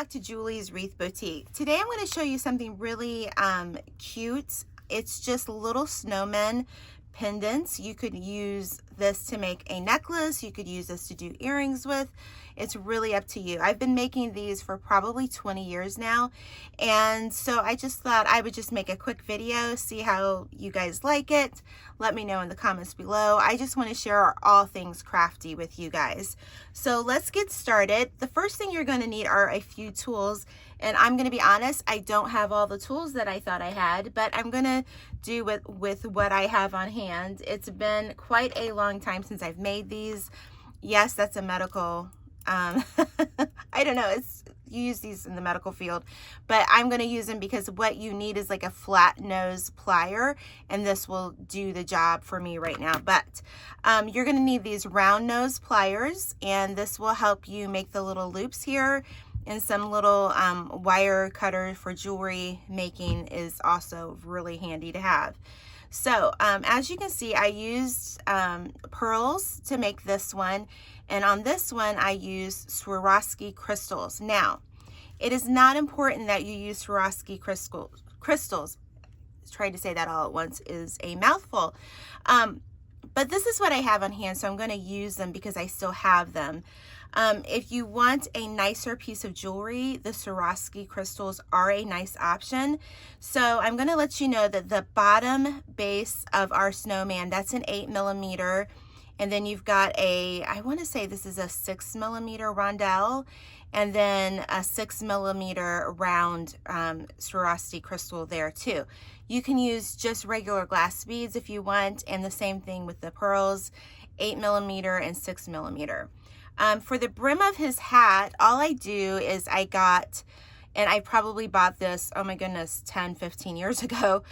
back to Julie's Wreath Boutique. Today I'm going to show you something really cute. It's just little snowmen pendants. You could use this to make a necklace. You could use this to do earrings with. It's really up to you. I've been making these for probably 20 years now, and so I just thought I would just make a quick video, see how you guys like it. Let me know in the comments below. I just want to share all things crafty with you guys. So let's get started. The first thing you're going to need are a few tools, and I'm going to be honest, I don't have all the tools that I thought I had, but I'm going to do with what I have on hand. It's been quite a long time since I've made these. Yes, that's a medical I don't know, you use these in the medical field, but I'm going to use them because what you need is like a flat nose plier, and this will do the job for me right now. But you're going to need these round nose pliers, and this will help you make the little loops here, and some little wire cutter for jewelry making is also really handy to have. So as you can see, I used pearls to make this one, and on this one I used Swarovski crystals. Now, it is not important that you use Swarovski crystals. Trying to say that all at once is a mouthful. But this is what I have on hand, so I'm going to use them because I still have them. If you want a nicer piece of jewelry, the Swarovski crystals are a nice option. So I'm going to let you know that the bottom base of our snowman, that's an 8mm. And then you've got I want to say this is a 6mm rondelle, and then a 6mm round Swarovski crystal there too. You can use just regular glass beads if you want, and the same thing with the pearls, 8mm and 6mm. For the brim of his hat, all I do is I got, and I probably bought this, oh my goodness, 10, 15 years ago,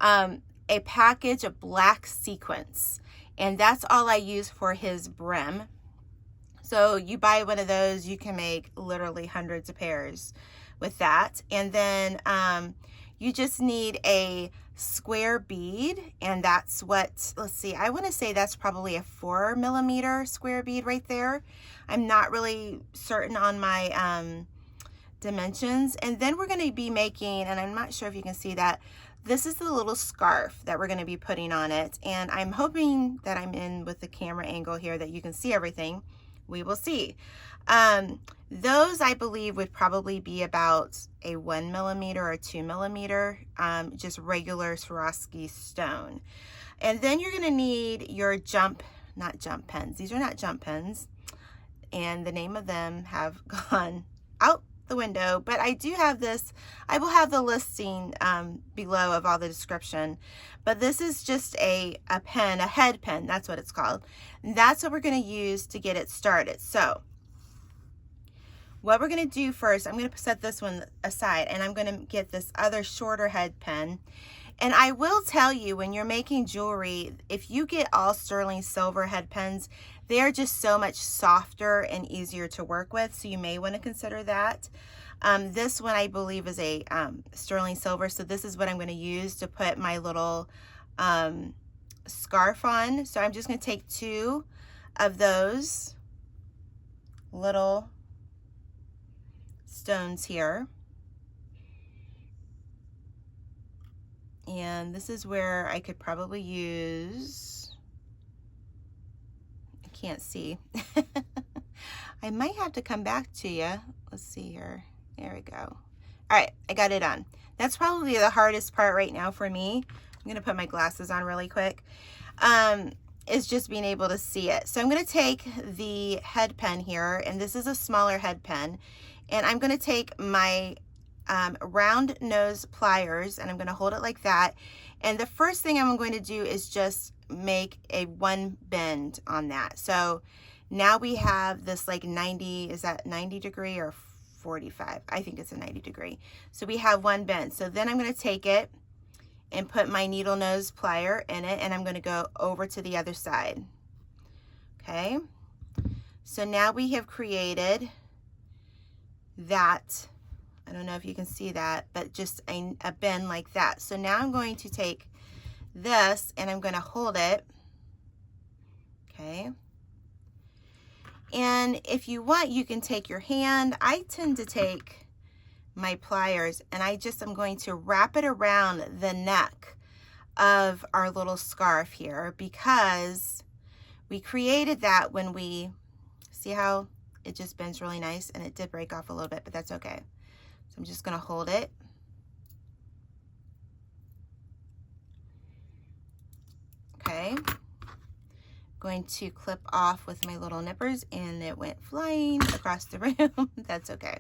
a package of black sequins. And that's all I use for his brim. So you buy one of those, you can make literally hundreds of pairs with that. And then you just need a square bead, and that's what, let's see, I want to say that's probably a 4mm square bead right there. I'm not really certain on my dimensions. And then we're going to be making, and I'm not sure if you can see that, this is the little scarf that we're going to be putting on it, and I'm hoping that I'm in with the camera angle here that you can see everything. We will see. Those I believe would probably be about a 1mm or 2mm, just regular Swarovski stone. And then you're going to need your not jump pens. These are not jump pens, and the name of them have gone out the window, but I do have this. I will have the listing below of all the description, but this is just a pen, a head pen, that's what it's called. And that's what we're going to use to get it started. So what we're going to do first, I'm going to set this one aside, and I'm going to get this other shorter head pen. And I will tell you, when you're making jewelry, if you get all sterling silver head pens, they are just so much softer and easier to work with, so you may want to consider that. This one I believe is a sterling silver, so this is what I'm going to use to put my little scarf on. So I'm just going to take 2 of those little stones here. And this is where I could probably use, I can't see. I might have to come back to you. Let's see here. There we go. All right, I got it on. That's probably the hardest part right now for me. I'm going to put my glasses on really quick. Is just being able to see it. So I'm going to take the head pen here, and this is a smaller head pen, and I'm going to take my round nose pliers, and I'm going to hold it like that. And the first thing I'm going to do is just make a 1 bend on that. So now we have this like 90, is that 90 degree or 45? I think it's a 90 degree. So we have 1 bend. So then I'm going to take it and put my needle nose plier in it, and I'm going to go over to the other side. Okay. So now we have created that, I don't know if you can see that, but just a bend like that. So now I'm going to take this and I'm going to hold it. Okay. And if you want, you can take your hand. I tend to take my pliers, and I just am going to wrap it around the neck of our little scarf here, because we created that when we, see how it just bends really nice, and it did break off a little bit, but that's okay. So I'm just going to hold it. Okay. Going to clip off with my little nippers, and it went flying across the room. That's okay.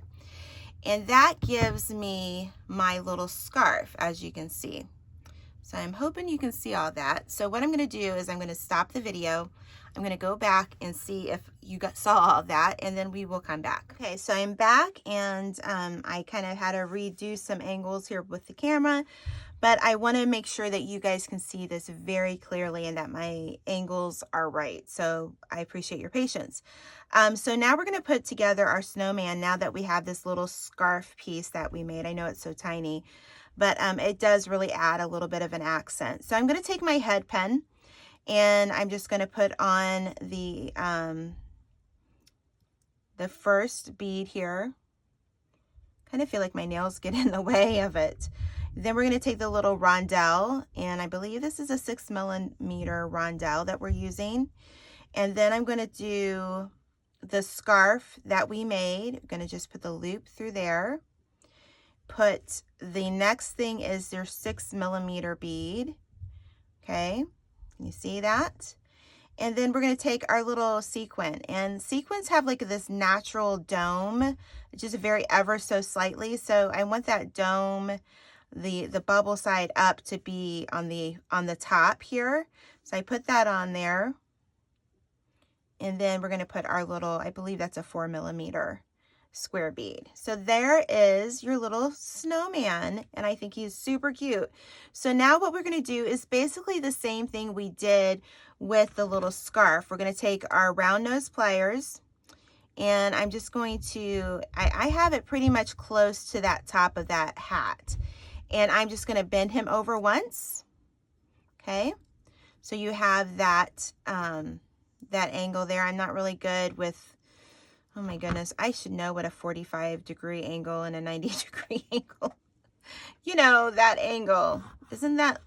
And that gives me my little scarf, as you can see. So I'm hoping you can see all that. So what I'm going to do is I'm going to stop the video. I'm going to go back and see if you saw all of that, and then we will come back. Okay, so I'm back, and I kind of had to redo some angles here with the camera, but I want to make sure that you guys can see this very clearly and that my angles are right. So I appreciate your patience. So now we're going to put together our snowman now that we have this little scarf piece that we made. I know it's so tiny, but it does really add a little bit of an accent. So I'm going to take my head pen, and I'm just going to put on the first bead here. Kind of feel like my nails get in the way of it. Then we're going to take the little rondel, and I believe this is a 6mm rondel that we're using. And then I'm going to do the scarf that we made. I'm going to just put the loop through there. Put the next thing is their 6mm bead. Okay, can you see that? And then we're going to take our little sequin, and sequins have like this natural dome, just very ever so slightly. So I want that dome, the bubble side up, to be on the top here. So I put that on there, and then we're going to put our little, I believe that's a 4mm square bead. So there is your little snowman, and I think he's super cute. So now what we're going to do is basically the same thing we did with the little scarf. We're going to take our round nose pliers, and I'm just going to, I have it pretty much close to that top of that hat, and I'm just going to bend him over once. Okay, so you have that that angle there. I'm not really good with, oh my goodness, I should know what a 45-degree angle and a 90-degree angle. You know, that angle. Isn't that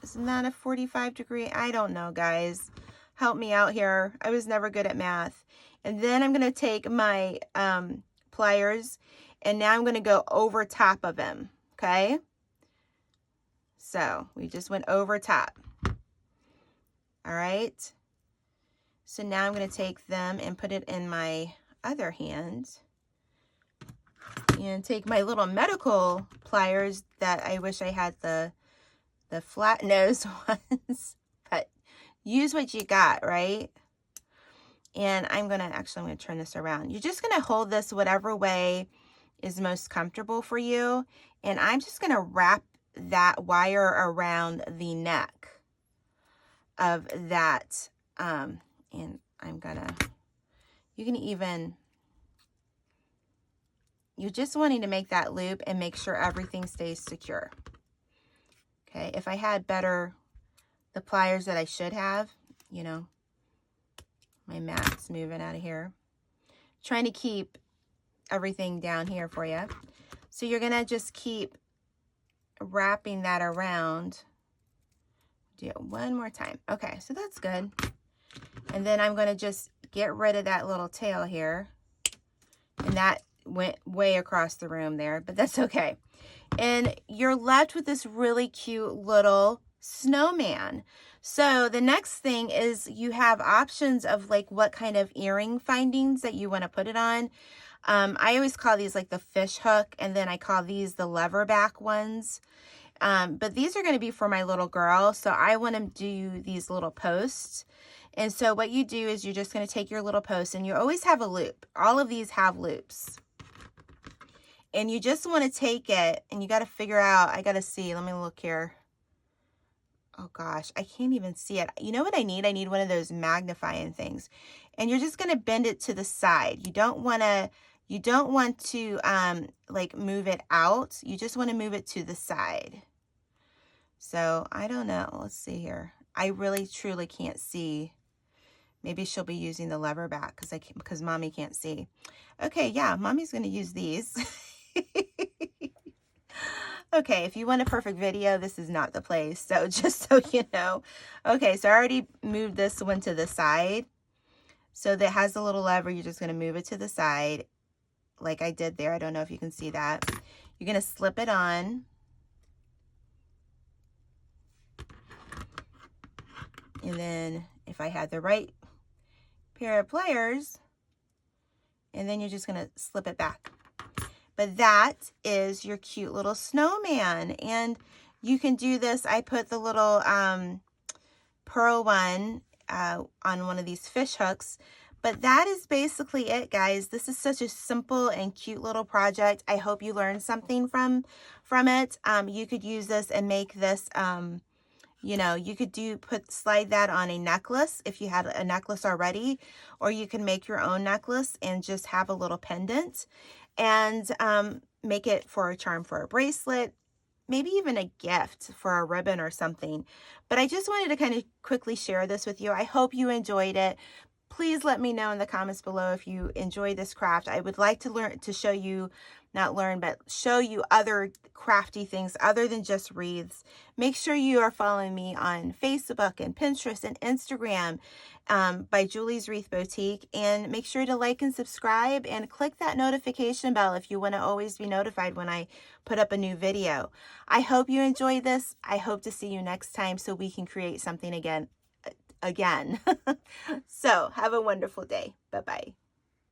a 45-degree? I don't know, guys. Help me out here. I was never good at math. And then I'm going to take my pliers, and now I'm going to go over top of him. Okay? So we just went over top. All right? So now I'm going to take them and put it in my other hand, and take my little medical pliers that I wish I had the flat nose ones, but use what you got, right? And I'm going to turn this around. You're just going to hold this whatever way is most comfortable for you, and I'm just going to wrap that wire around the neck of that, and I'm gonna, you're just wanting to make that loop and make sure everything stays secure. Okay, if I had the pliers that I should have, you know, my mat's moving out of here. Trying to keep everything down here for you. So you're gonna just keep wrapping that around. Do it one more time. Okay, so that's good. And then I'm going to just get rid of that little tail here. And that went way across the room there, but that's okay. And you're left with this really cute little snowman. So the next thing is you have options of like what kind of earring findings that you want to put it on. I always call these like the fish hook, and then I call these the lever back ones. But these are going to be for my little girl, so I want to do these little posts. And so what you do is you're just going to take your little post, and you always have a loop. All of these have loops. And you just want to take it, and you got to figure out, I got to see, let me look here. Oh gosh, I can't even see it. You know what I need? I need one of those magnifying things. And you're just going to bend it to the side. You don't want to like move it out. You just want to move it to the side. So I don't know. Let's see here. I really truly can't see. Maybe she'll be using the lever back because mommy can't see. Okay, yeah, mommy's going to use these. Okay, if you want a perfect video, this is not the place. So just so you know. Okay, so I already moved this one to the side. So that has a little lever, you're just going to move it to the side like I did there. I don't know if you can see that. You're going to slip it on. And then if I had the right pair of pliers, and then you're just going to slip it back. But that is your cute little snowman. And you can do this. I put the little pearl one on one of these fish hooks. But that is basically it, guys. This is such a simple and cute little project. I hope you learned something from it. You could use this and make this, you know, you could slide that on a necklace if you had a necklace already, or you can make your own necklace and just have a little pendant and make it for a charm for a bracelet, maybe even a gift for a ribbon or something. But I just wanted to kind of quickly share this with you. I hope you enjoyed it. Please let me know in the comments below if you enjoy this craft. I would like to show you, show you other crafty things other than just wreaths. Make sure you are following me on Facebook and Pinterest and Instagram by Julie's Wreath Boutique. And make sure to like and subscribe and click that notification bell if you want to always be notified when I put up a new video. I hope you enjoyed this. I hope to see you next time so we can create something again. So have a wonderful day. Bye-bye.